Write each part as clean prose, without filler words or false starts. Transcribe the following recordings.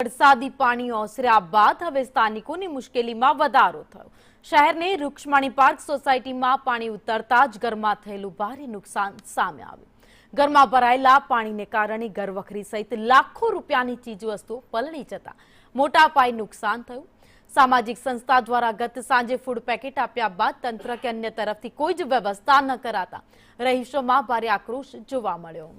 વરસાદી પાણી ઓસર્યા બાદ હવે સ્થાનિકોની મુશ્કેલીમાં વધારો થયો। શહેરની રૂક્ષ્મણી પાર્ક સોસાયટીમાં પાણી ઉતરતા જ ઘરમાં થયેલું ભારે નુકસાન સામે આવ્યું। ઘરમાં ભરાયેલા પાણીને કારણે ઘરવખરી સહિત લાખો રૂપિયાની ચીજવસ્તુઓ પલળી જતા મોટા પાયે નુકસાન થયું। સામાજિક સંસ્થા દ્વારા ગત સાંજે ફૂડ પેકેટ આપ્યા બાદ તંત્ર કે અન્ય તરફથી કોઈ જ વ્યવસ્થા ન કરાતા રહીશોમાં ભારે આક્રોશ જોવા મળ્યો।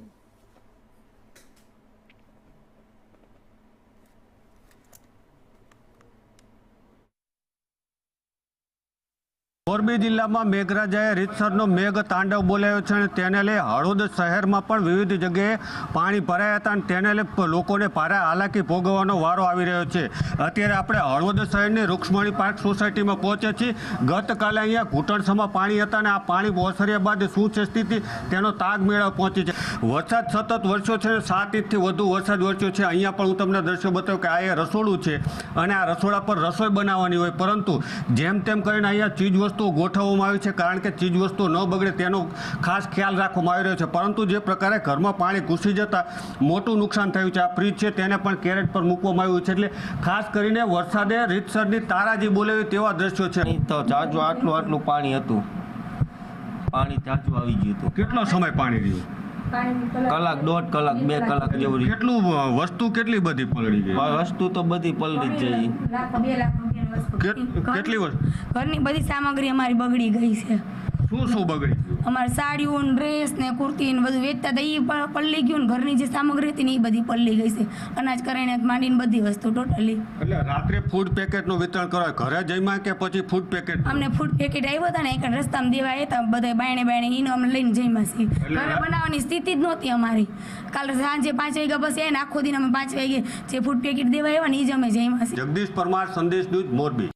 મોરબી જિલ્લામાં મેઘરાજાએ રીતસરનો મેઘ તાંડવ બોલાવ્યો છે અને તેને લઈ હળવદ શહેરમાં પણ વિવિધ જગ્યાએ પાણી ભરાયા હતા અને તેને લઈ લોકોને ભારે હાલાકી ભોગવવાનો વારો આવી રહ્યો છે। અત્યારે આપણે હળવદ શહેરની રૂક્ષ્મણી પાર્ક સોસાયટીમાં પહોંચ્યા છીએ। ગતકાલે અહીંયા ઘૂંટણસમાં પાણી હતા અને આ પાણી ઓસર્યા બાદ શું છે સ્થિતિ તેનો તાગ મેળવવા પહોંચી છે। વરસાદ સતત વરસ્યો છે, 7 ઇંચથી વધુ વરસાદ વરસ્યો છે। અહીંયા પણ હું તમને દ્રશ્યો બતાવું કે આ એ રસોડું છે અને આ રસોડા પર રસોઈ બનાવવાની હોય, પરંતુ જેમ તેમ કરીને અહીંયા ચીજ વસ્તુ ગોઠવવામાં આવી છે કારણ કે ચીજ વસ્તુ ન બગડે તેનો ખાસ ખ્યાલ રાખવામાં આવી રહ્યો છે। પરંતુ જે પ્રકારે ઘરમાં પાણી ઘૂસી જતા મોટું નુકસાન થયું છે। આ ફ્રીજ છે તેને પણ કેરેટ પર મૂકવામાં આવ્યું છે, એટલે ખાસ કરીને વરસાદે રીતસરની તારાજી બોલાવી તેવા દ્રશ્યો છે। તો જાજુ આટલું પાણી હતું, પાણી જાજુ આવી ગયું હતું। કેટલો સમય પાણી રહ્યું? કલાક, 1.5 કલાક, 2 કલાક જેવું રહ્યું। કેટલું વસ્તુ કેટલી બધી પલળી ગઈ? વસ્તુ તો બધી પલળી જ જઈ। કેટલી વસ્તુ? ઘરની બધી સામગ્રી અમારી બગડી ગઈ છે। શું બગડી ગયું? અમારે સાડીઓ ને ડ્રેસ ને કુર્તી ને બધું વેચતા હતા એ પણ પલળી ગયું ને ઘરની જે સામગ્રી હતી ને એ બધી પલળી ગઈ છે। અનાજ કરિયાણા માંડીને બધી વસ્તુ ટોટલી। એટલે રાત્રે ફૂડ પેકેટનું વિતરણ કરાય ઘરે જઈમાં કે પછી ફૂડ પેકેટ? અમને ફૂડ પેકેટ આવ્યો હતા ને એક રસ્તામાં દેવા આવ્યા હતા બધા બાયણે એને અમે લઈને જઈમાં છીએ। ઘરે બનાવવાની સ્થિતિ જ નહોતી અમારી। કાલે સાંજે 5 વાગ્યા પછી આવીને આખો દિન અમે 5 વાગે જે ફૂડ પેકેટ દેવા આવ્યા ને એ જ અમે જઈમાં છીએ। જગદીશ પરમાર, સંદેશ ન્યૂઝ, મોરબી।